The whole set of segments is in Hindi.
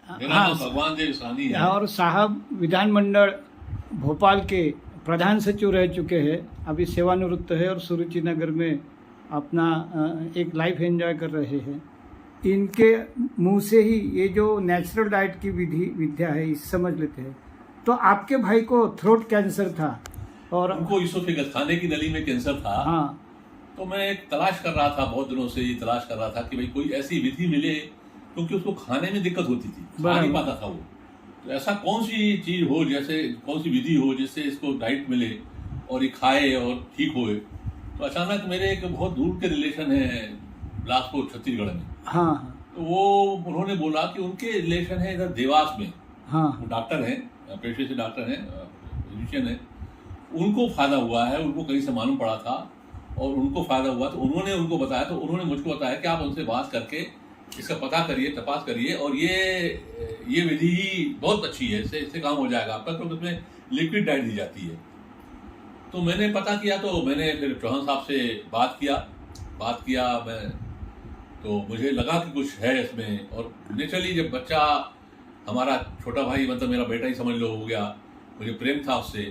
मेरा नाम भगवान देव साहनी है। और साहब विधानमंडल भोपाल के प्रधान सचिव रह चुके हैं, अभी सेवानिवृत्त है और सुरुचि नगर में अपना एक लाइफ एंजॉय कर रहे हैं। इनके मुंह से ही ये जो नेचुरल डाइट की विद्या है इस समझ लेते हैं। तो आपके भाई को थ्रोट कैंसर था और उनको इसोफेगस खाने की नली में कैंसर था। हाँ, तो मैं एक तलाश कर रहा था, बहुत दिनों से ये तलाश कर रहा था कि भाई कोई ऐसी विधि मिले, क्योंकि उसको खाने में दिक्कत होती थी, खा नहीं पाता था वो। तो ऐसा कौन सी चीज हो, जैसे कौन सी विधि हो जिससे इसको डाइट मिले और ये खाए और ठीक होए। तो अचानक मेरे एक बहुत दूर के रिलेशन है बिलासपुर छत्तीसगढ़ में। हाँ, तो वो उन्होंने बोला कि उनके रिलेशन है इधर देवास में। हाँ, वो डॉक्टर हैं, पेशे से डॉक्टर हैं, फिजिशियन है। उनको फायदा हुआ है, उनको कहीं से मालूम पड़ा था और उनको फायदा हुआ, तो उन्होंने उनको बताया। तो उन्होंने मुझको बताया कि आप उनसे बात करके इसका पता करिए, तपास करिए, और ये विधि ही बहुत अच्छी है, इससे काम हो जाएगा आपका, क्योंकि उसमें लिक्विड डाइट दी जाती है। तो मैंने पता किया, तो मैंने फिर चौहान साहब से बात किया मैं, तो मुझे लगा कि कुछ है इसमें। और नेचुरली जब बच्चा हमारा छोटा भाई, मतलब मेरा बेटा ही समझ लो हो गया, मुझे प्रेम था उससे,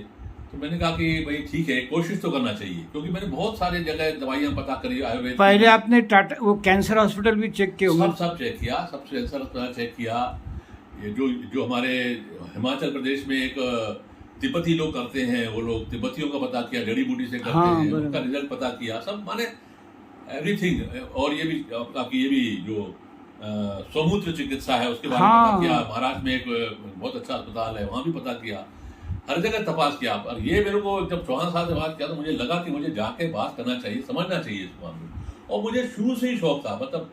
तो मैंने कहा कि भाई ठीक है, कोशिश तो करना चाहिए। क्योंकि मैंने बहुत सारे जगह दवाइयां पता करी, आयुर्वेद। पहले आपने टाटा वो कैंसर हॉस्पिटल भी चेक किए होंगे? सब चेक किया, सब कैंसर अस्पताल चेक किया। ये जो हमारे हिमाचल प्रदेश में एक तिब्बती लोग करते हैं, वो लोग तिब्बतियों का पता किया, जड़ी बूटी से करते हैं, उनका रिजल्ट पता किया, सब माने एवरीथिंग। और ये भी आपकी ये भी जो स्वमूत्र चिकित्सा है उसके बारे में पता किया। महाराष्ट्र में एक बहुत अच्छा अस्पताल है, वहां भी पता किया, हर जगह तपास किया। और ये मेरे को जब चौहान साहब से बात किया तो मुझे लगा कि मुझे जाके बात करना चाहिए, समझना चाहिए इस मामले। और मुझे शुरू से ही शौक था, मतलब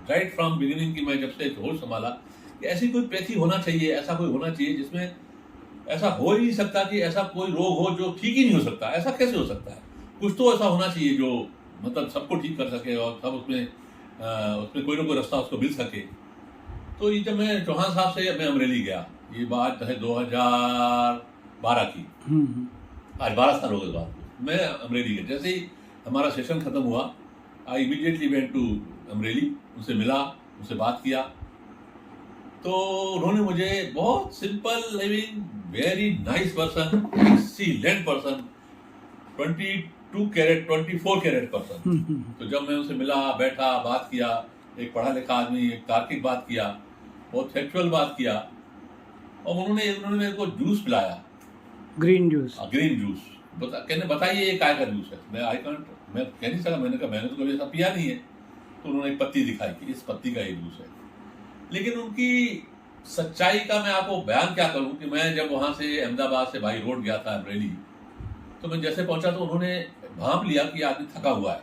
राइट फ्रॉम बिगिनिंग की, मैं जब से होश संभाला कि ऐसी कोई पैथी होना चाहिए, ऐसा कोई होना चाहिए जिसमें ऐसा हो ही नहीं सकता कि ऐसा कोई रोग हो जो ठीक ही नहीं हो सकता। ऐसा कैसे हो सकता है? कुछ तो ऐसा होना चाहिए जो मतलब सबको ठीक कर सके और सब उसमें कोई ना कोई रास्ता उसको मिल सके। तो ये जब मैं चौहान साहब से मैं अमरेली गया, ये बात है 2012 की, आज 12 साल हो गए बात को। मैं अमरेली गया, जैसे ही हमारा सेशन खत्म हुआ, I immediately went to Amreli, उनसे मिला, उनसे बात किया। तो उन्होंने मुझे बहुत simple living, very nice person, excellent person, 22 carat 24 carat person. तो जब मैं उनसे मिला, बैठा, बात किया, एक पढ़ा लिखा आदमी, एक तार्किक बात किया, बहुत फैक्चुअल बात किया। और उन्होंने मेरे को जूस पिलाया, ग्रीन जूस। Green juice. कहने बताइए ये काय का जूस है? मैं कह नहीं सका, मैंने कहा मैंने तो कभी ऐसा पिया नहीं है। तो उन्होंने एक पत्ती दिखाई कि इस पत्ती का ये जूस है। लेकिन उनकी सच्चाई का मैं आपको बयान क्या करूं कि मैं जब वहां से अहमदाबाद से बाई रोड गया था अमरेली, तो मैं जैसे पहुंचा तो उन्होंने भांप लिया कि आदमी थका हुआ है।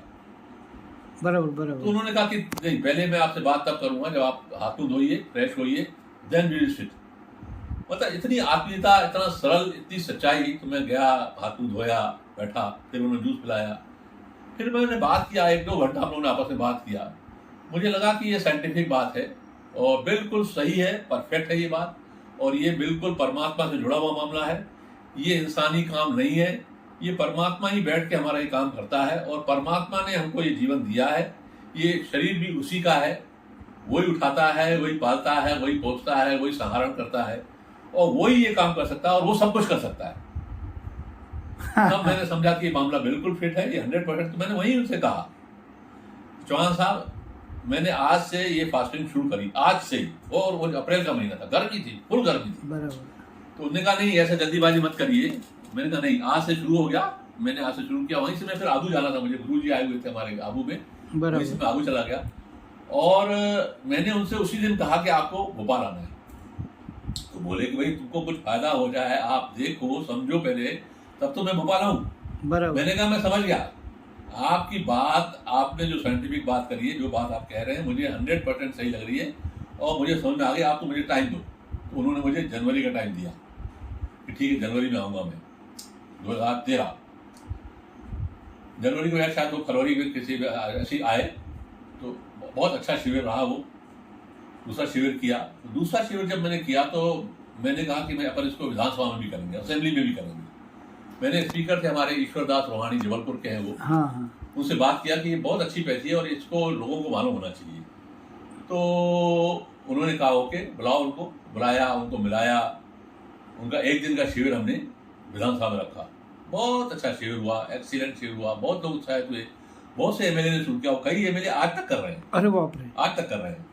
बराबर। तो उन्होंने कहा कि नहीं, पहले मैं आपसे बात तब करूंगा जब आप हाथ मुंह धोइए, फ्रेश होइए, देन वी विल सिट। मतलब इतनी आत्मीयता, इतना सरल, इतनी सच्चाई। तो मैं गया, हाथ मुंह धोया, बैठा, फिर उन्होंने जूस पिलाया, फिर मैंने बात किया, 1-2 घंटा हम लोगों ने आपस में बात किया। मुझे लगा कि ये साइंटिफिक बात है और बिल्कुल सही है, परफेक्ट है ये बात, और ये बिल्कुल परमात्मा से जुड़ा हुआ मामला है। ये इंसानी काम नहीं है, ये परमात्मा ही बैठ के हमारा ये काम करता है। और परमात्मा ने हमको ये जीवन दिया है, ये शरीर भी उसी का है, वही उठाता है, वही पालता है, वही पोसता है, वही सहारण करता है, और वही ये काम कर सकता है, और वो सब कुछ कर सकता है। तब मैंने समझा कि ये मामला बिल्कुल फिट है, ये 100%। तो मैंने वही उनसे कहा, चौहान साहब मैंने आज से ये फास्टिंग शुरू करी, आज से ही। और वो अप्रैल का महीना था, गर्मी थी, फुल गर्मी थी। तो उन्होंने कहा नहीं, ऐसे जल्दीबाजी मत करिए। मैंने कहा नहीं, आज से शुरू हो गया। मैंने आज से शुरू किया। वहीं से मैं फिर आबू जाना था, मुझे गुरु जी आए हुए थे हमारे आबू में, वहीं से मैं आबू चला गया। और मैंने उनसे उसी दिन कहा कि आपको भोपाल आना है। तो बोले कि भाई तुमको कुछ फायदा हो जाए, आप देखो, समझो पहले, तब तो मैं भोपाल आऊँ। मैंने कहा मैं समझ गया आपकी बात, आपने जो साइंटिफिक बात करी है, जो बात आप कह रहे हैं, मुझे 100% सही लग रही है और मुझे समझ में आ गया। आप तो मुझे टाइम दो। तो उन्होंने मुझे जनवरी का टाइम दिया कि ठीक है, जनवरी में आऊँगा मैं, 2013 जनवरी को, या शायद वो फरवरी में किसी ऐसे आए। तो बहुत अच्छा शिविर रहा वो। दूसरा शिविर किया। दूसरा शिविर जब मैंने किया तो मैंने कहा कि मैं अपन इसको विधानसभा में भी करेंगे, असेंबली में भी करेंगे। मैंने स्पीकर थे हमारे ईश्वरदास रोहानी, जबलपुर के हैं वो। उनसे बात किया कि ये बहुत अच्छी पैथी है और इसको लोगों को मालूम होना चाहिए। तो उन्होंने कहा ओके बुलाओ उनको, बुलाया, उनको मिलाया, उनका एक दिन का शिविर हमने विधानसभा में रखा। बहुत अच्छा शिविर हुआ, एक्सीलेंट शिविर हुआ, बहुत लोग उत्साहित हुए, बहुत से एमएलए ने शुरू किया, कई एमएलए आज तक कर रहे हैं। अरे बाप रे, आज तक कर रहे हैं।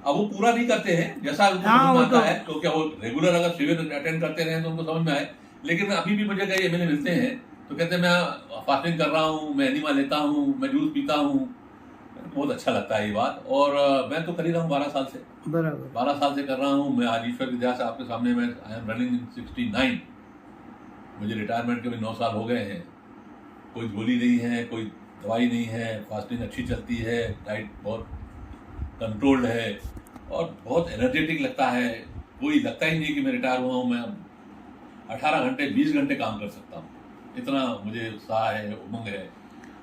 अब वो पूरा नहीं करते हैं जैसा उनको हाँ, समझ में वो आता तो- है, तो क्या वो रेगुलर अगर शिविर अटेंड करते रहे तो उनको समझ में आए। लेकिन अभी भी मुझे कई एमएलए मिलते हैं तो कहते हैं मैं फास्टिंग कर रहा हूँ, मैं एनिमा लेता हूँ, मैं जूस पीता हूँ। बहुत अच्छा लगता है ये बात। और मैं तो कर ही रहा हूँ 12 साल से, बराबर। 12 साल से कर रहा हूँ मैं। आज ईश्वर की दया से आपके सामने मैं आई एम रनिंग इन 69। मुझे रिटायरमेंट के भी 9 साल हो गए हैं। कोई गोली नहीं है, कोई दवाई नहीं है, फास्टिंग अच्छी चलती है, डाइट बहुत कंट्रोल्ड है और बहुत एनर्जेटिक लगता है। कोई लगता ही नहीं कि मैं रिटायर हुआ हूँ। मैं 18 घंटे 20 घंटे काम कर सकता हूँ, इतना मुझे उत्साह है, उमंग है।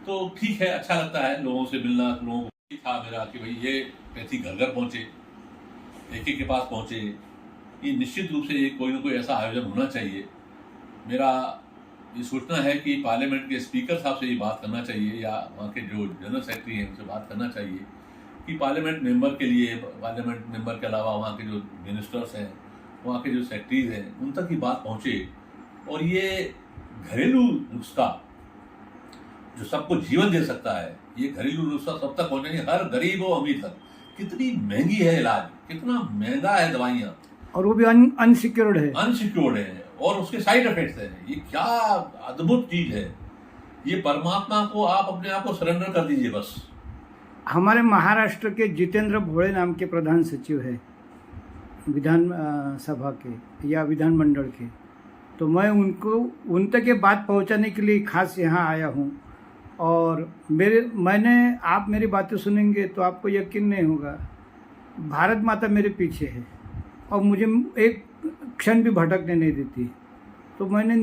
तो ठीक है, अच्छा लगता है लोगों से मिलना। लोगों को था मेरा कि भाई ये पैथी घर घर पहुँचे, एक के पास पहुँचे। ये निश्चित रूप से कोई ना कोई ऐसा आयोजन होना चाहिए। मेरा ये सोचना है कि पार्लियामेंट के स्पीकर साहब से ये बात करना चाहिए या वहाँ के जो जनरल सेक्रेटरी हैं उनसे बात करना चाहिए कि पार्लियामेंट मेंबर के लिए, पार्लियामेंट मेंबर के अलावा वहाँ के जो मिनिस्टर्स हैं, वहाँ के जो सेक्रेटरीज हैं, उन तक ये बात पहुँचे। और ये घरेलू नुस्खा जो सबको जीवन दे सकता है, ये घरेलू नुस्खा सब तक पहुँचने, हर गरीब और अमीर तक। कितनी महंगी है इलाज, कितना महंगा है दवाइयाँ, और वो भी अनसिक्योर्ड है, अनसिक्योर्ड है, और उसके साइड इफेक्ट्स हैं। ये क्या अद्भुत चीज है। ये परमात्मा को आप अपने आप को सरेंडर कर दीजिए बस। हमारे महाराष्ट्र के जितेंद्र भोळे नाम के प्रधान सचिव है विधान सभा के या विधानमंडल के, तो मैं उन तक ये बात पहुंचाने के लिए खास यहाँ आया हूँ। और आप मेरी बातें सुनेंगे तो आपको यकीन नहीं होगा, भारत माता मेरे पीछे है और मुझे एक क्षण भी भटकने नहीं देती। तो मैंने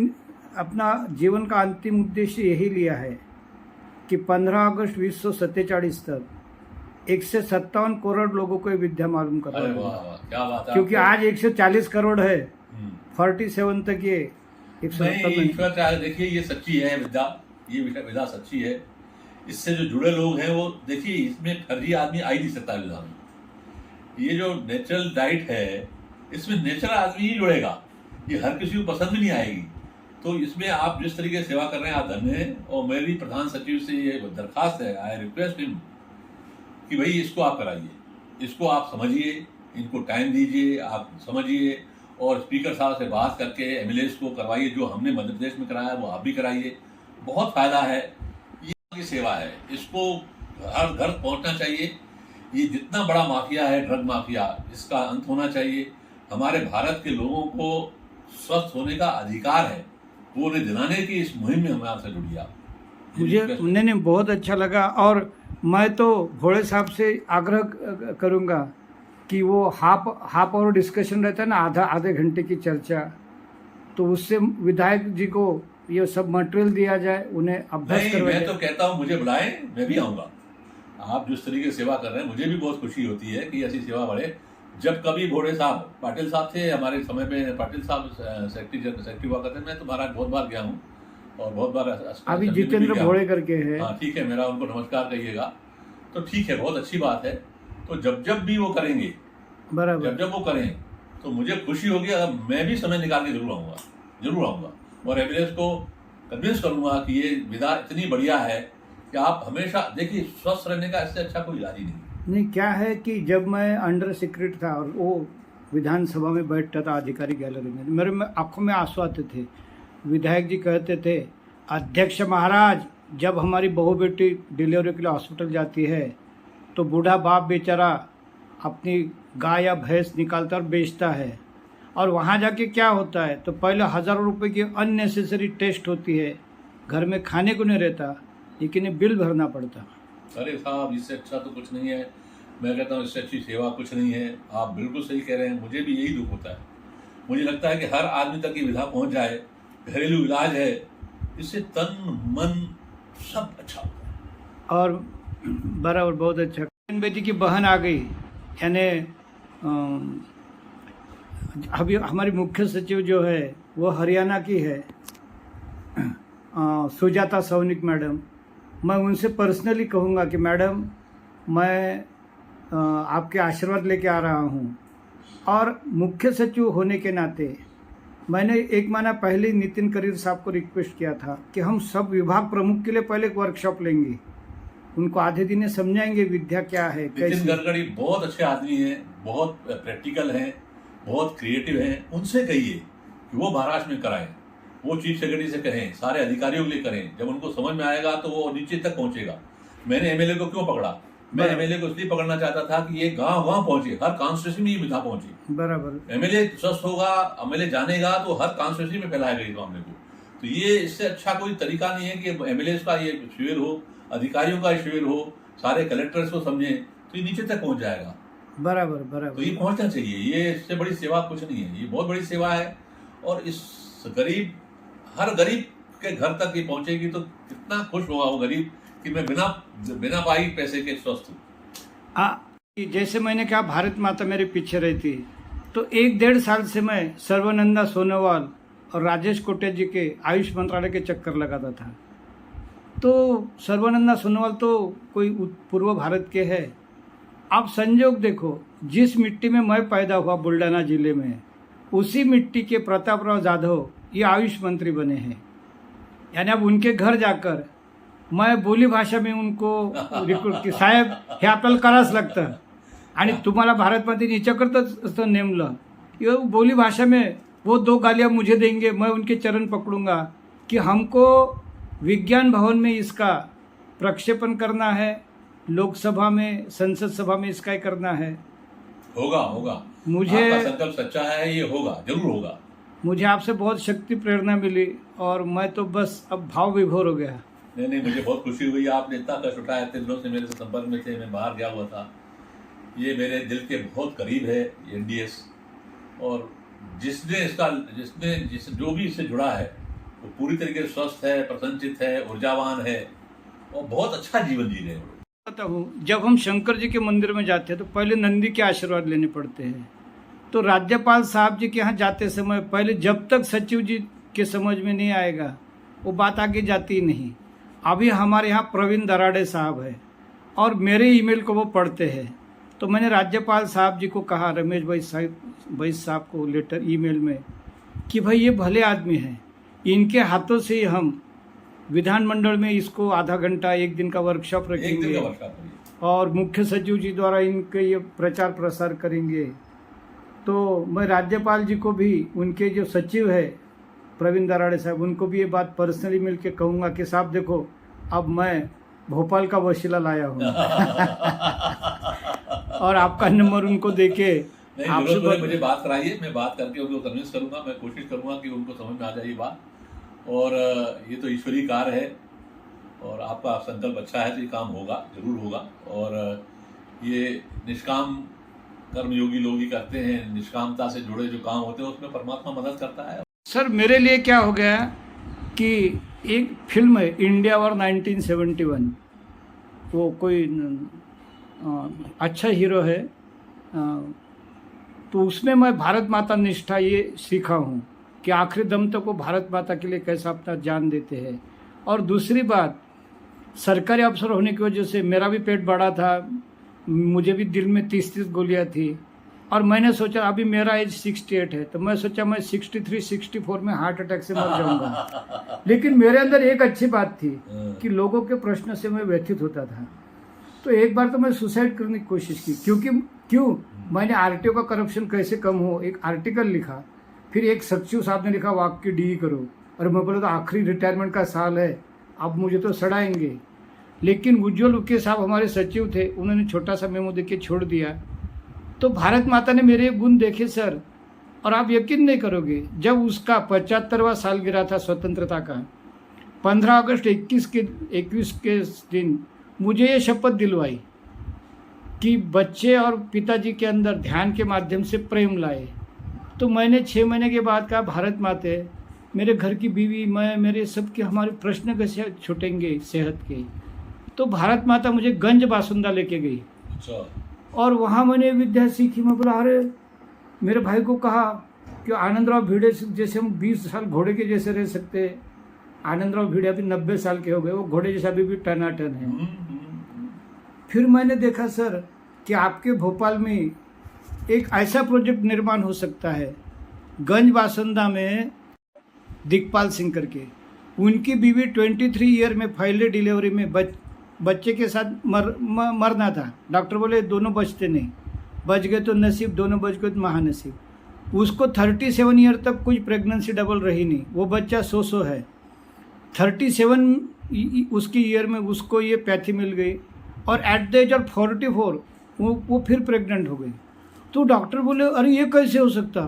अपना जीवन का अंतिम उद्देश्य यही लिया है कि 15 अगस्त 1947 तक 157 करोड़ लोगों को ये विद्या मालूम अरे करना वाह है। वाह, क्या बात है। क्योंकि आज 140 करोड़ है, हम्म। 47 तक ये 170 नहीं, ईश्वर चाहे, देखिए ये सच्ची है विद्या, ये विद्या सच्ची है। इससे जो जुड़े लोग हैं वो देखिए, इसमें फर्जी आदमी आ ही नहीं सकता विद्या में। ये जो नेचुरल डाइट है, इसमें नेचुरल आदमी ही जुड़ेगा, ये हर किसी को पसंद भी नहीं आएगी। तो इसमें आप जिस तरीके से सेवा कर रहे हैं, आप धन्य हैं। और मेरी प्रधान सचिव से ये दरखास्त है, आई रिक्वेस्ट हिम कि भाई इसको आप कराइए, इसको आप समझिए, इनको टाइम दीजिए, आप समझिए, और स्पीकर साहब से बात करके एमएलए को करवाइए। जो हमने मध्य प्रदेश में कराया वो आप भी कराइए, बहुत फायदा है। ये आपकी सेवा है, इसको हर घर पहुंचना चाहिए। ये जितना बड़ा माफिया है, ड्रग माफिया, इसका अंत होना चाहिए। हमारे भारत के लोगों को स्वस्थ होने का अधिकार है, वो उन्हें दिलाने की इस मुहिम में हमें आपसे जुड़िए आप। मुझे नहीं बहुत अच्छा लगा। और मैं तो भोळे साहब से आग्रह करूंगा कि वो हाफ आवर डिस्कशन रहता है ना, आधे घंटे की चर्चा, तो उससे विधायक जी को ये सब मटेरियल दिया जाए, उन्हें अभ्यास नहीं, करवाया मैं जाए। तो कहता हूँ मुझे बुलाएं, मैं भी आऊँगा। आप जिस तरीके से सेवा कर रहे हैं, मुझे भी बहुत खुशी होती है कि ऐसी सेवा बढ़े। जब कभी भोळे साहब, पाटिल साहब थे हमारे समय पे, पाटिल साहब सेक्रेटरी हुआ करते, मैं तो महाराज बहुत बार गया हूँ और बहुत बार अभी जितेंद्र भोळे करके है। हाँ ठीक है, मेरा उनको नमस्कार कहिएगा। तो ठीक है, बहुत अच्छी बात है। तो जब भी वो करेंगे, बराबर, जब वो करें तो मुझे खुशी होगी। अगर मैं भी समय निकाल के जरूर आऊँगा और एमएलए को कन्विंस करूँगा कि ये विधा इतनी बढ़िया है कि आप हमेशा देखिए, स्वस्थ रहने का इससे अच्छा कोई इलाज ही नहीं। क्या है कि जब मैं अंडर सेक्रेटरी था और वो विधानसभा में बैठता था अधिकारी गैलरी में, मेरे आंखों में आंसू आते थे। विधायक जी कहते थे, अध्यक्ष महाराज, जब हमारी बहू बेटी डिलीवरी के लिए हॉस्पिटल जाती है तो बूढ़ा बाप बेचारा अपनी गाय या भैंस निकालता और बेचता है, और वहाँ जाके क्या होता है, तो पहले हज़ारों रुपए की अननेसेसरी टेस्ट होती है, घर में खाने को नहीं रहता, लेकिन ये बिल भरना पड़ता। अरे साहब, इससे अच्छा तो कुछ नहीं है। मैं कहता हूँ इससे अच्छी सेवा कुछ नहीं है। आप बिल्कुल सही कह रहे हैं, मुझे भी यही दुख होता है। मुझे लगता है कि हर आदमी तक ये विधा पहुँच जाए। घरेलू इलाज है, इससे तन मन सब अच्छा होता है। और बराबर, बहुत अच्छा। बेटी की बहन आ गई, यानी अभी हमारी मुख्य सचिव जो है वो हरियाणा की है, सुजाता सौनिक मैडम। मैं उनसे पर्सनली कहूँगा कि मैडम, मैं आपके आशीर्वाद लेके आ रहा हूँ। और मुख्य सचिव होने के नाते मैंने 1 महीना पहले नितिन करीर साहब को रिक्वेस्ट किया था कि हम सब विभाग प्रमुख के लिए पहले एक वर्कशॉप लेंगे, उनको आधे दिन समझाएंगे विद्या क्या है, नितिन कैसे। गडकरी बहुत अच्छे आदमी हैं, बहुत प्रैक्टिकल हैं, बहुत क्रिएटिव हैं। उनसे कहिए कि वो महाराष्ट्र में कराएं, वो चीफ सेक्रेटरी से कहें, सारे अधिकारियों के लिए करें। जब उनको समझ में आएगा तो वो नीचे तक पहुंचेगा। मैंने एमएलए को क्यों पकड़ा? मैं एमएलए को इसलिए पकड़ना चाहता था कि ये गांव गांव पहुंचे, हर कॉन्स्टिट्यूंसी में ये विधा पहुंचे। बराबर। एमएलए स्वस्थ होगा, एमएलए जानेगा तो हर कॉन्स्टिट्यूंसी में फैलाएगा इस मामले को। तो ये इससे अच्छा कोई तरीका नहीं है कि एमएलए का ये शिविर हो, अधिकारियों का शिविर हो, सारे कलेक्टर्स को समझें, तो ये नीचे तक पहुंच जाएगा। बराबर बराबर। तो ये पहुंचना चाहिए। ये इससे बड़ी सेवा कुछ नहीं है, ये बहुत बड़ी सेवा है। और इस हर गरीब के घर तक ये पहुंचेगी तो कितना खुश होगा वो गरीब कि मैं बिना पाई पैसे के स्वस्थ हूँ। जैसे मैंने कहा भारत माता मेरे पीछे रहती, तो 1-1.5 साल से मैं सर्बानंद सोनोवाल और राजेश कोटे जी के आयुष मंत्रालय के चक्कर लगाता था। तो सर्बानंद सोनोवाल तो कोई पूर्व भारत के हैं। आप संयोग देखो, जिस मिट्टी में मैं पैदा हुआ बुल्डाना जिले में, उसी मिट्टी के प्रतापराव जाधव ये आयुष मंत्री बने हैं। यानी अब उनके घर जाकर मैं बोली भाषा में उनको रिक्रूट की, साहेब हे आपल्याला करावंच लागतं आणि तुम्हाला भारतमध्ये नीच्याकरताच असं नेमलं। ये बोली भाषा में वो 2 गालियाँ मुझे देंगे, मैं उनके चरण पकड़ूंगा कि हमको विज्ञान भवन में इसका प्रक्षेपण करना है, लोकसभा में, संसद सभा में इसका ही करना है। होगा। मुझे आपका संकल्प सच्चा है, ये होगा, जरूर होगा। मुझे आपसे बहुत शक्ति प्रेरणा मिली और मैं तो बस अब भाव विभोर हो गया। नहीं, मुझे बहुत खुशी हुई। आपने इतना कष्ट उठाया, इतने दिनों से मेरे से संपर्क में थे, मैं बाहर गया हुआ था। ये मेरे दिल के बहुत करीब है एनडीएस। और जो भी इससे जुड़ा है वो पूरी तरीके से स्वस्थ है, प्रसन्नचित है, ऊर्जावान है और बहुत अच्छा जीवन जी रहे हैं। पता हूँ, जब हम शंकर जी के मंदिर में जाते हैं तो पहले नंदी के आशीर्वाद लेने पड़ते हैं। तो राज्यपाल साहब जी के यहाँ जाते समय पहले जब तक सचिव जी के समझ में नहीं आएगा वो बात आगे जाती ही नहीं। अभी हमारे यहाँ प्रवीण दराड़े साहब है और मेरे ईमेल को वो पढ़ते हैं। तो मैंने राज्यपाल साहब जी को कहा, रमेश भाई साहब को लेटर ईमेल में, कि भाई ये भले आदमी हैं, इनके हाथों से ही हम विधानमंडल में इसको आधा घंटा 1 दिन का वर्कशॉप रखेंगे और मुख्य सचिव जी द्वारा इनके ये प्रचार प्रसार करेंगे। तो मैं राज्यपाल जी को भी, उनके जो सचिव है प्रवीण दराड़े साहब, उनको भी ये बात पर्सनली मिल के कहूँगा कि साहब देखो, अब मैं भोपाल का वसीला लाया हूँ और आपका नंबर उनको देके आपसे मुझे बात कराइए, मैं बात करके उनको कन्विंस करूंगा। मैं कोशिश करूंगा कि उनको समझ में आ जाए ये बात। और ये तो ईश्वरीय कार्य है और आपका संकल्प अच्छा है तो ये काम होगा, जरूर होगा। और ये निष्काम कर्मयोगी लोग ही करते हैं, निष्कामता से जुड़े जो काम होते हैं उसमें परमात्मा मदद करता है। सर मेरे लिए क्या हो गया कि एक फिल्म है इंडिया वॉर 1971, वो कोई अच्छा हीरो है, तो उसमें मैं भारत माता निष्ठा ये सीखा हूँ कि आखिरी दम तक वो भारत माता के लिए कैसा अपना जान देते हैं। और दूसरी बात, सरकारी अफसर होने की वजह से मेरा भी पेट बड़ा था, मुझे भी दिल में 30-30 गोलियाँ थी और मैंने सोचा अभी मेरा एज 68 है, तो मैं सोचा मैं 63-64 में हार्ट अटैक से मर जाऊंगा। लेकिन मेरे अंदर एक अच्छी बात थी कि लोगों के प्रश्न से मैं व्यथित होता था। तो एक बार तो मैं सुसाइड करने की कोशिश की, क्यों मैंने आरटीओ का करप्शन कैसे कम हो एक आर्टिकल लिखा। फिर एक सचिव साहब ने लिखा वाक की डी करो, और मैं बोला तो आखिरी रिटायरमेंट का साल है, अब मुझे तो सड़ाएंगे। लेकिन उज्ज्वल उके साहब हमारे सचिव थे, उन्होंने छोटा सा मेमो दे के छोड़ दिया। तो भारत माता ने मेरे गुण देखे सर, और आप यकीन नहीं करोगे, जब उसका 75वां सालगिरह था स्वतंत्रता का, 15 अगस्त 21 के दिन मुझे ये शपथ दिलवाई कि बच्चे और पिताजी के अंदर ध्यान के माध्यम से प्रेम लाए। तो मैंने 6 महीने के बाद कहा, भारत माते, मेरे घर की बीवी, मैं, मेरे सबके हमारे प्रश्न कैसे छूटेंगे सेहत के। तो भारत माता मुझे गंज बासुंदा लेके गई। अच्छा। और वहाँ मैंने विद्या सीखी। मैं बोला, अरे मेरे भाई को कहा कि आनंदराव भिड़े जैसे हम 20 साल घोड़े के जैसे रह सकते। आनंदराव भिड़े अभी 90 साल के हो गए, वो घोड़े जैसा अभी भी टनाटन है। फिर मैंने देखा सर कि आपके भोपाल में एक ऐसा प्रोजेक्ट निर्माण हो सकता है, गंज बासंदा में दिखपाल सिंह करके, उनकी बीवी 23 ईयर में पहले डिलीवरी में बच्चे के साथ मरना था। डॉक्टर बोले दोनों बचते नहीं, बच गए तो नसीब, दोनों बच गए तो महानसीब। उसको 37 ईयर तक कुछ प्रेगनेंसी डबल रही नहीं, वो बच्चा 100 है। 37 उसकी ईयर में उसको ये पैथी मिल गई और एट द एज ऑफ 44 वो फिर प्रेग्नेंट हो गई। तो डॉक्टर बोले अरे ये कैसे हो सकता,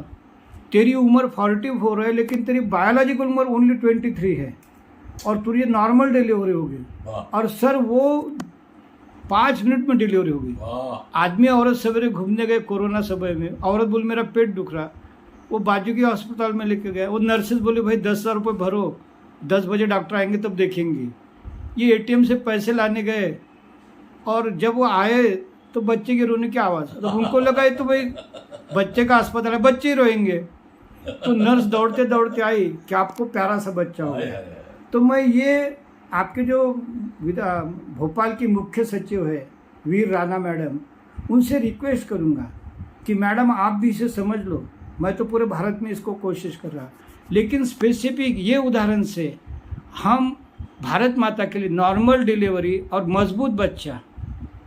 तेरी उम्र 44 है लेकिन तेरी बायोलॉजिकल उम्र ओनली 23 है और तुझे नॉर्मल डिलीवरी हो गई। और सर वो 5 मिनट में डिलीवरी हो गई। आदमी औरत सवेरे घूमने गए कोरोना समय में, औरत बोले मेरा पेट दुख रहा, वो बाजू के अस्पताल में लेके गए। वो नर्सेज बोले भाई 10,000 रुपये भरो, 10 बजे डॉक्टर आएंगे तब देखेंगे। ये एटीएम से पैसे लाने गए और जब वो आए तो बच्चे के रोने की आवाज़, तो उनको लगा ये तो भाई बच्चे का अस्पताल है, बच्चे ही रोएंगे। तो नर्स दौड़ते दौड़ते आई कि आपको प्यारा सा बच्चा हो गया। तो मैं ये आपके जो भोपाल की मुख्य सचिव है वीर राणा मैडम, उनसे रिक्वेस्ट करूंगा कि मैडम आप भी इसे समझ लो। मैं तो पूरे भारत में इसको कोशिश कर रहा, लेकिन स्पेसिफिक ये उदाहरण से हम भारत माता के लिए नॉर्मल डिलीवरी और मजबूत बच्चा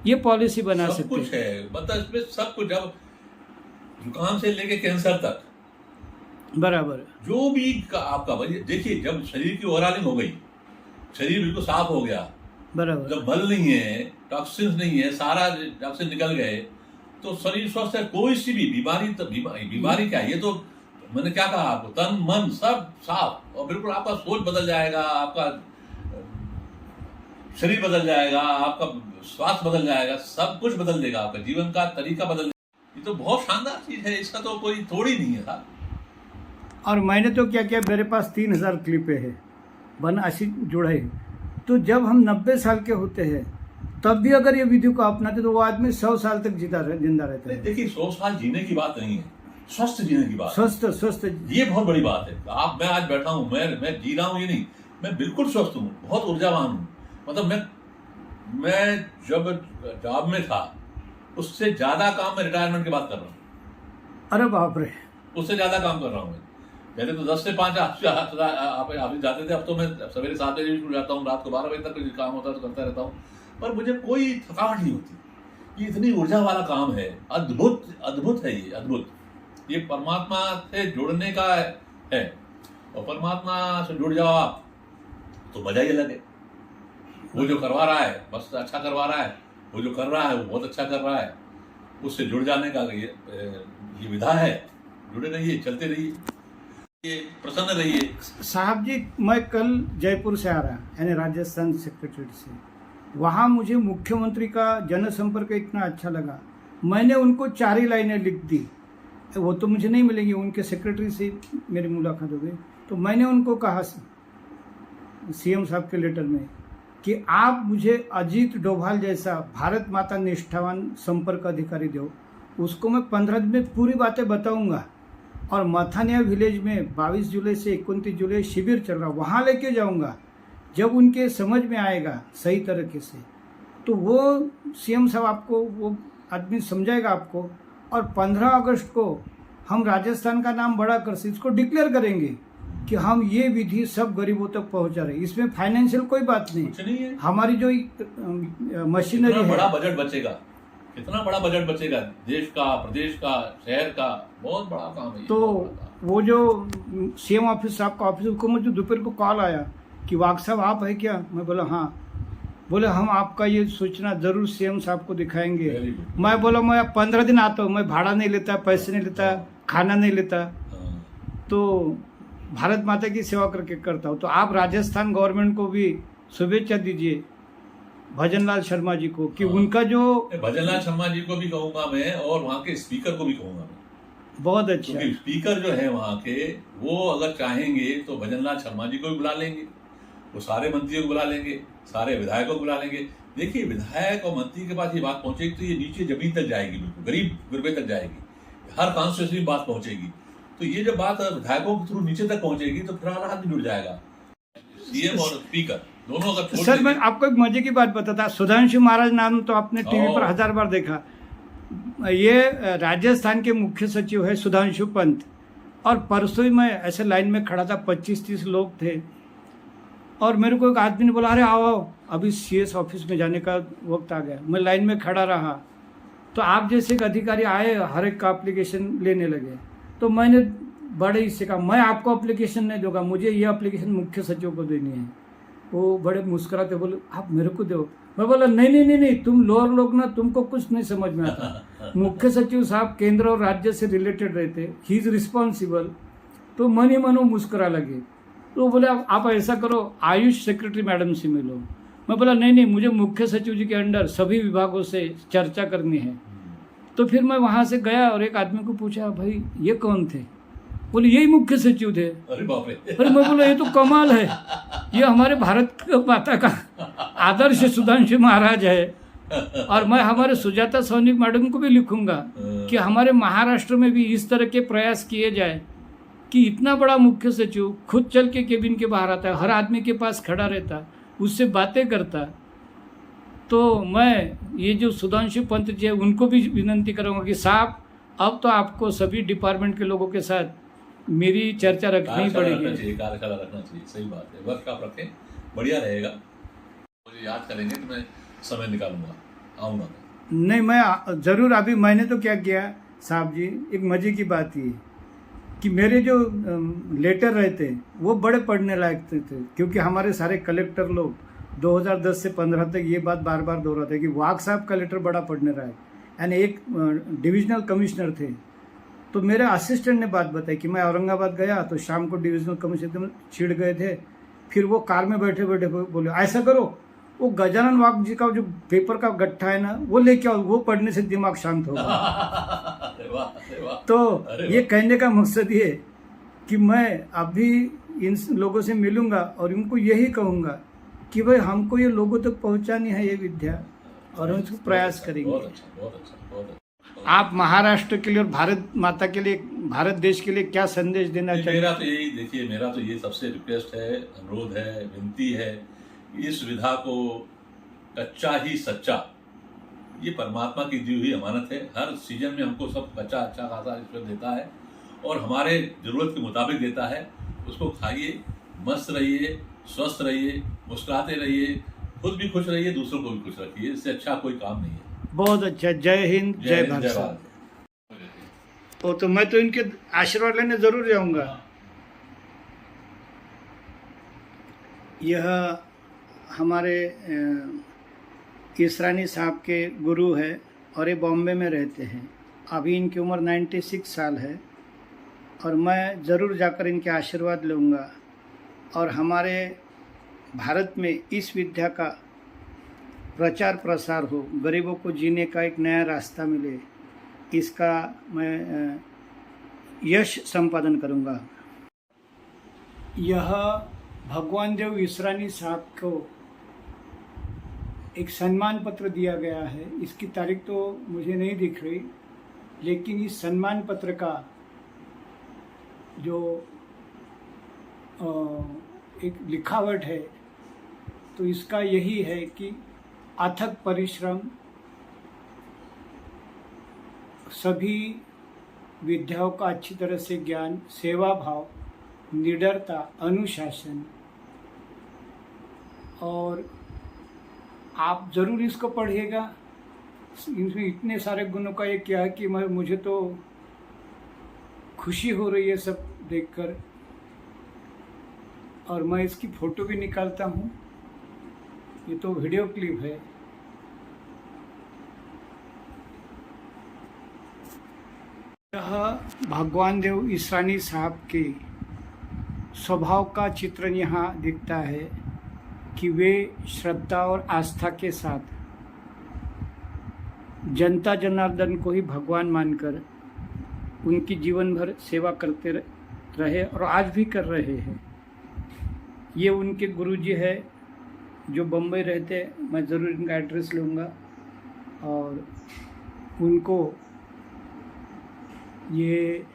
ये पॉलिसी बना सकते हैं। सब कुछ है, मतलब इसमें सब कुछ, अब जुकाम से लेके कैंसर तक बराबर जो भी आपका देखिए, जब शरीर की ओवरऑलिंग हो गई, शरीर बिल्कुल साफ हो गया, बराबर, जब मल नहीं है, टॉक्सिन्स नहीं है, सारा टॉक्सिन निकल गए तो शरीर स्वस्थ है। कोई सी भी बीमारी, तो बीमारी क्या है, ये तो मैंने क्या कहा आपको, तन मन सब साफ और बिल्कुल आपका सोच बदल जाएगा, आपका शरीर बदल जाएगा, आपका स्वास्थ्य बदल जाएगा, सब कुछ बदल देगा, आपका जीवन का तरीका बदल देगा। ये तो बहुत शानदार चीज है, इसका तो कोई तोड़ ही नहीं है साहब। और मैंने तो क्या किया, मेरे पास 3000 क्लिपें है बन ऐसी जुड़े। तो जब हम 90 साल के होते हैं तब भी अगर ये विधि को अपनाते तो वो आदमी 100 साल तक जिंदा रहता है। देखिए 100 साल जीने की बात नहीं है, स्वस्थ जीने की बात, स्वस्थ ये बहुत बड़ी बात है। मैं आज बैठा हूँ, मैं जी रहा हूँ, ये नहीं, मैं बिल्कुल स्वस्थ हूँ, बहुत ऊर्जावान हूँ। मतलब मैं जब जॉब में था उससे ज्यादा काम मैं रिटायरमेंट के बाद कर रहा हूँ। अरे बाप रे, उससे ज्यादा काम कर रहा हूँ मैं। पहले तो 10 से 5 ऑफिस जाते थे, अब तो मैं सवेरे 7 बजे स्कूल जाता हूँ, रात को 12 बजे तक कुछ काम होता है तो करता रहता हूँ, पर मुझे कोई थकावट नहीं होती। ये इतनी ऊर्जा वाला काम है, अद्भुत है ये, अद्भुत। ये परमात्मा से जुड़ने का है, और परमात्मा से जुड़ जाओ आप तो मजा ही अलग है। वो जो करवा रहा है बस अच्छा करवा रहा है, वो जो कर रहा है वो बहुत अच्छा कर रहा है, उससे जुड़ जाने का ये विधा है। जुड़े रहिए, चलते रहिए, ये प्रसन्न रहिए। साहब जी, मैं कल जयपुर से आ रहा, यानी राजस्थान सेक्रेटरीट से, वहाँ मुझे मुख्यमंत्री का जनसंपर्क इतना अच्छा लगा, मैंने उनको 4 ही लाइनें लिख दी। वो तो मुझे नहीं मिलेंगी, उनके सेक्रेटरी से मेरी मुलाकात हो गई। तो मैंने उनको कहा सीएम साहब के लेटर में कि आप मुझे अजीत डोभाल जैसा भारत माता निष्ठावान संपर्क अधिकारी दो, उसको मैं 15 दिन में पूरी बातें बताऊंगा। और मथानिया विलेज में 22 जुलाई से 29 जुलाई शिविर चल रहा, वहाँ लेके जाऊंगा। जब उनके समझ में आएगा सही तरीके से तो वो सीएम साहब आपको, वो आदमी समझाएगा आपको। और 15 अगस्त को हम राजस्थान का नाम बड़ा कर इसको डिक्लेयर करेंगे कि हम ये विधि सब गरीबों तक पहुंचा रहे। इसमें फाइनेंशियल कोई बात नहीं है। हमारी जो मशीनरी है, बड़ा बजट बचेगा, कितना बड़ा बजट बचेगा, देश का, प्रदेश का, शहर का, बहुत बड़ा काम है। तो वो जो सीएम ऑफिस साहब का ऑफिस को मुझे दोपहर को कॉल आया कि वाघ साहब आप है क्या, मैं बोला हाँ। बोले हम आपका ये सूचना जरूर सीएम साहब को दिखाएंगे। मैं बोला मैं 15 दिन आता हूँ, मैं भाड़ा नहीं लेता, पैसे नहीं लेता, खाना नहीं लेता, तो भारत माता की सेवा करके करता हूँ। तो आप राजस्थान गवर्नमेंट को भी शुभेच्छा दीजिए, भजनलाल शर्मा जी को, कि उनका जो, भजनलाल शर्मा जी को भी कहूँगा मैं, और वहाँ के स्पीकर को भी कहूँगा मैं, बहुत अच्छा। स्पीकर जो है वहाँ के, वो अगर चाहेंगे तो भजनलाल शर्मा जी को भी बुला लेंगे, वो सारे मंत्रियों को बुला लेंगे, सारे विधायकों को बुला लेंगे। देखिए विधायक और मंत्री के पास ये बात पहुंचेगी तो ये नीचे जमीन तक जाएगी, बिल्कुल गरीब गुरबे तक जाएगी, हर कॉन्स्टिट्यूंसी में बात पहुंचेगी। तो ये जब बात विधायकों के थ्रू नीचे तक पहुंचेगी तो फिर हर आदमी जुड़ जाएगा, सीएम और स्पीकर दोनों का। सर मैं आपको एक मजे की बात बताता, सुधांशु महाराज नाम तो आपने टीवी पर 1000 बार देखा। ये राजस्थान के मुख्य सचिव है सुधांशु पंत, और परसों ही मैं ऐसे लाइन में खड़ा था, 25-30 लोग थे, और मेरे को एक आदमी ने बोला अरे आओ आओ अभी सीएस ऑफिस में जाने का वक्त आ गया। मैं लाइन में खड़ा रहा तो आप जैसे एक अधिकारी आए, हर एक का एप्लीकेशन लेने लगे। तो मैंने बड़े इससे कहा मैं आपको एप्लीकेशन नहीं दूंगा, मुझे ये एप्लीकेशन मुख्य सचिव को देनी है। वो बड़े मुस्कुराते बोले आप मेरे को दो। मैं बोला नहीं नहीं नहीं नहीं, तुम लोअर लोग ना, तुमको कुछ नहीं समझ में आता। मुख्य सचिव साहब केंद्र और राज्य से रिलेटेड रहते, ही इज रिस्पॉन्सिबल। तो मन ही मन वो मुस्कुरा लगे। तो बोले आप ऐसा करो आयुष सेक्रेटरी मैडम से मिलो। मैं बोला नहीं नहीं, मुझे मुख्य सचिव जी के अंडर सभी विभागों से चर्चा करनी है। तो फिर मैं वहाँ से गया और एक आदमी को पूछा भाई ये कौन थे? बोले यही मुख्य सचिव थे। अरे बाप रे। अरे मैं बोला ये तो कमाल है, ये हमारे भारत माता का आदर्श सुधांशु महाराज है। और मैं हमारे सुजाता सोनी मैडम को भी लिखूंगा कि हमारे महाराष्ट्र में भी इस तरह के प्रयास किए जाए कि इतना बड़ा मुख्य सचिव खुद चल के केबिन के बाहर आता है, हर आदमी के पास खड़ा रहता, उससे बातें करता। तो मैं ये जो सुधांशु पंत जी है उनको भी विनंती करूँगा कि साहब अब तो आपको सभी डिपार्टमेंट के लोगों के साथ मेरी चर्चा रखनी पड़ेगी। कार्यशाला रखना चाहिए, सही बात है। वर्कशॉप रखें, बढ़िया रहेगा। मुझे याद करेंगे तो मैं समय निकालूंगा, आऊँगा। नहीं मैं ज़रूर। अभी मैंने तो क्या किया साहब जी, एक मज़े की बात ये कि मेरे जो लेटर रहते वो बड़े पढ़ने लायक थे, क्योंकि हमारे सारे कलेक्टर लोग 2010 से 15 तक ये बात बार बार दोहराते कि वाघ साहब का लेटर बड़ा पढ़ने लायक, यानी एक डिविजनल कमिश्नर थे। तो मेरे असिस्टेंट ने बात बताई कि मैं औरंगाबाद गया तो शाम को डिविजनल कमिश्नर में छिड़ गए थे। फिर वो कार में बैठे बैठे बोले ऐसा करो वो गजानन वाघ जी का जो पेपर का गट्ठा है ना वो लेके आओ, वो पढ़ने से दिमाग शांत होगा। तो ये कहने का मकसद ये कि मैं अभी इन लोगों से मिलूंगा और इनको यही कहूँगा कि भाई हमको ये लोगों तक पहुँचानी है ये विद्या, और हम इसको प्रयास करेंगे। बहुत अच्छा, बहुत अच्छा, बहुत अच्छा। आप महाराष्ट्र के लिए और भारत माता के लिए, भारत देश के लिए क्या संदेश देना चाहिए? मेरा तो यही, देखिए मेरा तो ये सबसे रिक्वेस्ट है, अनुरोध है, विनती है, इस विधा को कच्चा ही सच्चा, ये परमात्मा की दी हुई अमानत है। हर सीजन में हमको सब कच्चा अच्छा खासा ईश्वर देता है और हमारे जरूरत के मुताबिक देता है। उसको खाइए, मस्त रहिए, स्वस्थ रहिए, मुस्कुराते रहिए, खुद भी खुश रहिए, दूसरों को भी खुश रखिए। इससे अच्छा कोई काम नहीं है। बहुत अच्छा। जय हिंद, जय भारत। तो मैं तो इनके आशीर्वाद लेने जरूर जाऊंगा। यह हमारे इसरानी साहब के गुरु है और ये बॉम्बे में रहते हैं। अभी इनकी उम्र 96 साल है और मैं ज़रूर जाकर इनके आशीर्वाद लूँगा और हमारे भारत में इस विद्या का प्रचार प्रसार हो, गरीबों को जीने का एक नया रास्ता मिले, इसका मैं यश संपादन करूँगा। यह भगवान देव इसरानी साहब को एक सम्मान पत्र दिया गया है। इसकी तारीख तो मुझे नहीं दिख रही, लेकिन इस सम्मान पत्र का जो एक लिखावट है तो इसका यही है कि अथक परिश्रम, सभी विद्याओं का अच्छी तरह से ज्ञान, सेवा भाव, निडरता, अनुशासन, और आप ज़रूर इसको पढ़िएगा। इसमें इतने सारे गुणों का ये क्या है कि मुझे तो खुशी हो रही है सब देखकर, और मैं इसकी फ़ोटो भी निकालता हूँ। ये तो वीडियो क्लिप है। यह भगवान देव इसरानी साहब के स्वभाव का चित्रण यहाँ दिखता है कि वे श्रद्धा और आस्था के साथ जनता जनार्दन को ही भगवान मानकर उनकी जीवन भर सेवा करते रहे और आज भी कर रहे हैं। ये उनके गुरुजी है जो बम्बई रहते हैं। मैं ज़रूर इनका एड्रेस लूँगा और उनको ये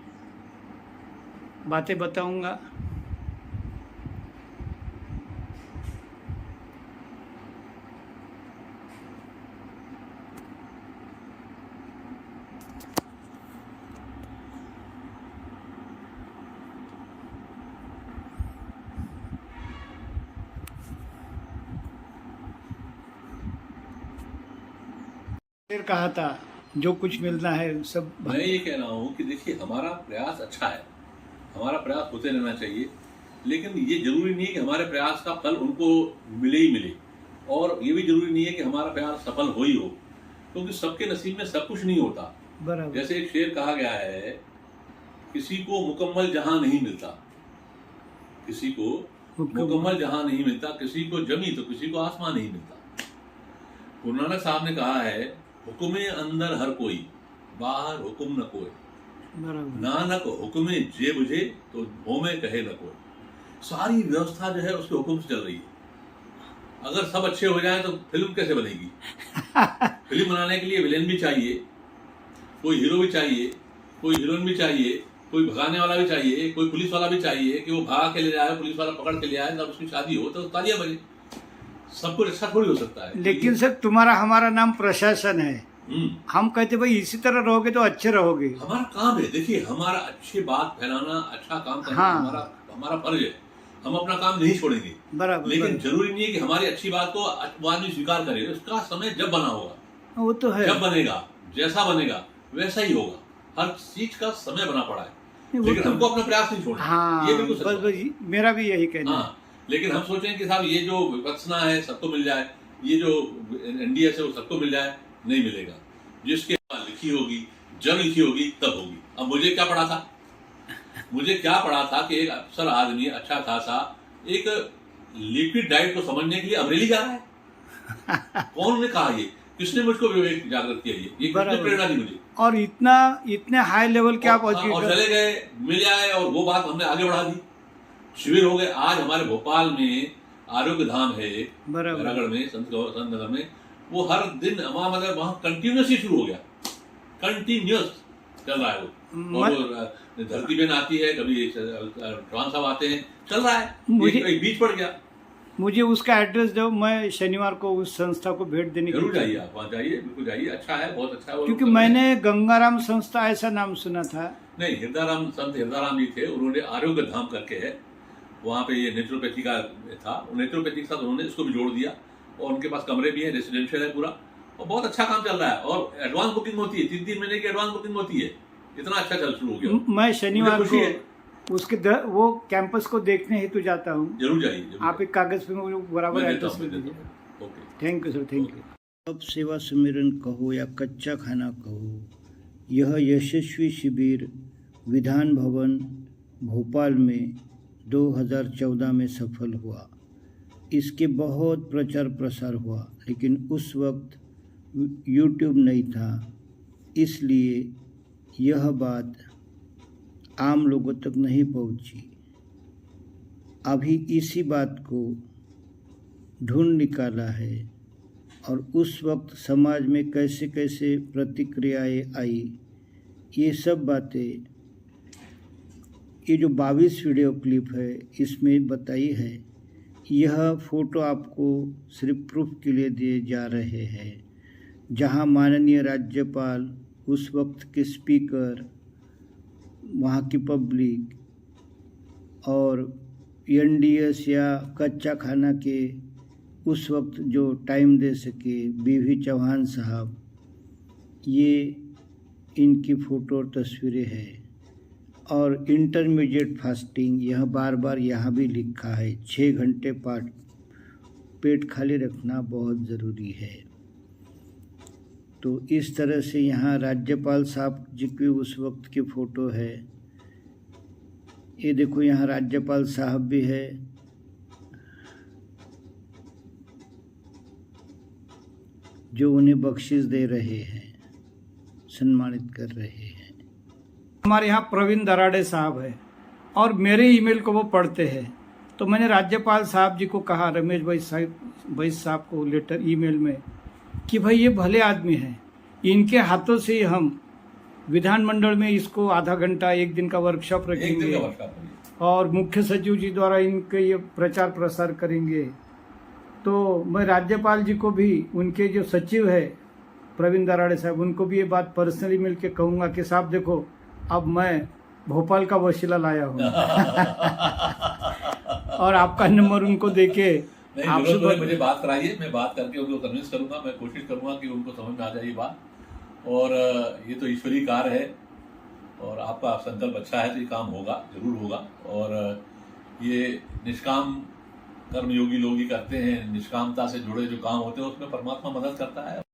बातें बताऊँगा। फिर कहा था जो कुछ मिलना है सब। मैं ये कह रहा हूँ कि देखिए हमारा प्रयास अच्छा है, हमारा प्रयास होते रहना चाहिए, लेकिन ये जरूरी नहीं है कि हमारे प्रयास का फल उनको मिले ही मिले, और ये भी जरूरी नहीं है कि हमारा प्रयास सफल हो ही हो, क्योंकि सबके नसीब में सब कुछ नहीं होता। बराबर। जैसे एक शेर कहा गया है, किसी को मुकम्मल जहां नहीं मिलता, किसी को मुकम्मल जहां नहीं मिलता, किसी को जमी तो किसी को आसमान नहीं मिलता। गुरु नानक साहब ने कहा है, हुक्मे अंदर हर कोई, बाहर हुक्म न कोई, बराबर। नानक हुक्मे जे बुझे तो होमे कहे न कोई। सारी व्यवस्था जो है उसके हुक्म से चल रही है। अगर सब अच्छे हो जाए तो फिल्म कैसे बनेगी? फिल्म बनाने के लिए विलेन भी चाहिए, कोई हीरो भी चाहिए, कोई हीरोइन भी चाहिए, कोई भगाने वाला भी चाहिए, कोई पुलिस वाला भी चाहिए कि वो भगा के ले जाए, पुलिस वाला पकड़ के ले आए, तब उसकी शादी हो तो तालियां बजे। सब कुछ अच्छा थोड़ी हो सकता है। लेकिन सर तुम्हारा हमारा नाम प्रशासन है, हम कहते भाई इसी तरह रहोगे तो अच्छे रहोगे। हमारा काम है, देखिए हमारा अच्छी बात फैलाना, अच्छा काम करना, हाँ। हमारा फर्ज है। हम अपना काम नहीं छोड़ेंगे, बराबर। लेकिन जरूरी नहीं है कि हमारी अच्छी बात को वो आदमी स्वीकार करे। उसका समय जब बना होगा, वो तो है। जब बनेगा, जैसा बनेगा वैसा ही होगा। हर चीज का समय बना पड़ा है, लेकिन तो हमको अपना प्रयास नहीं छोड़ना। हाँ, ये बिल्कुल सच बात है। मेरा भी यही कहना है। हाँ, लेकिन हम सोचें कि साहब ये जो विपक्षना है सबको मिल जाए, ये जो एनडीए है वो सबको मिल जाए, नहीं मिलेगा। जिसके पास लिखी होगी, जब लिखी होगी तब होगी। अब मुझे क्या पढ़ा था, मुझे क्या पढ़ा था कि एक अफसर आदमी अच्छा खासा एक लिक्विड डाइट को समझने के लिए अमरेली जा रहा है। कौन ने कहा? ये किसने मुझको विवेक जागृत किया? ये किसने प्रेरणा दी मुझे? और इतने हाई लेवल के आप और चले गए, मिल आए, और वो बात हमने आगे बढ़ा दी। शिविर हो गए। आज हमारे भोपाल में आरोग्य धाम है, बैरागढ़ में, संत नगर में, वो हर दिन मतलब वहाँ कंटिन्यूसली शुरू हो गया, कंटिन्यूस चल रहा है वो। और धरती बेन आती है, कभी चौहान साहब आते हैं, चल रहा है। मुझे एक बीच पड़ गया। मुझे उसका एड्रेस दो, मैं शनिवार को उस संस्था को भेंट देने जरूर जाइए, आप वहाँ जाइए, बिल्कुल जाइए। अच्छा है, बहुत अच्छा है। क्योंकि मैंने गंगाराम संस्था ऐसा नाम सुना था। नहीं, हृदयराम, संत हृदयराम जी थे, उन्होंने आरोग्य धाम करके है, वहाँ पे ये नेचुरोपैथी का था, नेचुरोपैथी के साथ उन्होंने इसको भी जोड़ दिया, और उनके पास कमरे भी हैं, रेसिडेंशियल है पूरा, और बहुत अच्छा काम चल रहा है। और एडवांस बुकिंग होती है, 3-3 महीने की एडवांस बुकिंग होती है। इतना अच्छा चल शुरू हो गया। मैं शनिवार को उसके वो कैंपस को देखने हेतु जाता हूँ। जरूर जाइए। आप एक कागज पे मुझे बराबर एड्रेस में दीजिए। Thank you sir, thank you. अब सेवा सम्मेलन कहो या कच्चा खाना कहो, यह यशस्वी शिविर विधान भवन भोपाल में 2014 में सफल हुआ। इसके बहुत प्रचार प्रसार हुआ, लेकिन उस वक्त यूट्यूब नहीं था, इसलिए यह बात आम लोगों तक नहीं पहुंची। अभी इसी बात को ढूंढ निकाला है, और उस वक्त समाज में कैसे कैसे प्रतिक्रियाएं आई, ये सब बातें ये जो 22 वीडियो क्लिप है इसमें बताई है। यह फ़ोटो आपको सिर्फ प्रूफ के लिए दिए जा रहे हैं, जहां माननीय राज्यपाल, उस वक्त के स्पीकर, वहाँ की पब्लिक और एनडीएस या कच्चा खाना के उस वक्त जो टाइम दे सके बीवी चौहान साहब, ये इनकी फ़ोटो और तस्वीरें हैं। और इंटरमीडिएट फास्टिंग, यह बार बार यहाँ भी लिखा है, 6 घंटे पेट खाली रखना बहुत ज़रूरी है। तो इस तरह से यहाँ राज्यपाल साहब जी की उस वक्त की फ़ोटो है। ये देखो, यहाँ राज्यपाल साहब भी है, जो उन्हें बख्शिश दे रहे हैं, सम्मानित कर रहे हैं। हमारे यहाँ प्रवीण दराड़े साहब है, और मेरे ईमेल को वो पढ़ते हैं। तो मैंने राज्यपाल साहब जी को कहा, रमेश भाई साहब को लेटर ईमेल में, कि भाई ये भले आदमी हैं, इनके हाथों से ही हम विधानमंडल में इसको आधा घंटा 1 दिन का वर्कशॉप रखेंगे, और मुख्य सचिव जी द्वारा इनके ये प्रचार प्रसार करेंगे। तो मैं राज्यपाल जी को भी, उनके जो सचिव है प्रवीण दराड़े साहब, उनको भी ये बात पर्सनली मिल के कहूँगा कि साहब देखो, अब मैं भोपाल का वसीला लाया हूँ और आपका नंबर उनको देके नहीं, आपसे जरूरत है, बात- मुझे बात कराइए, मैं बात करके उनको कन्विंस करूंगा, मैं कोशिश करूंगा कि उनको समझ में आ जाए ये बात। और ये तो ईश्वरीय कार्य है, और आपका संकल्प अच्छा है तो ये काम होगा, जरूर होगा। और ये निष्काम कर्मयोगी लोग ही करते हैं, निष्कामता से जुड़े जो काम होते हैं उसमें परमात्मा मदद करता है।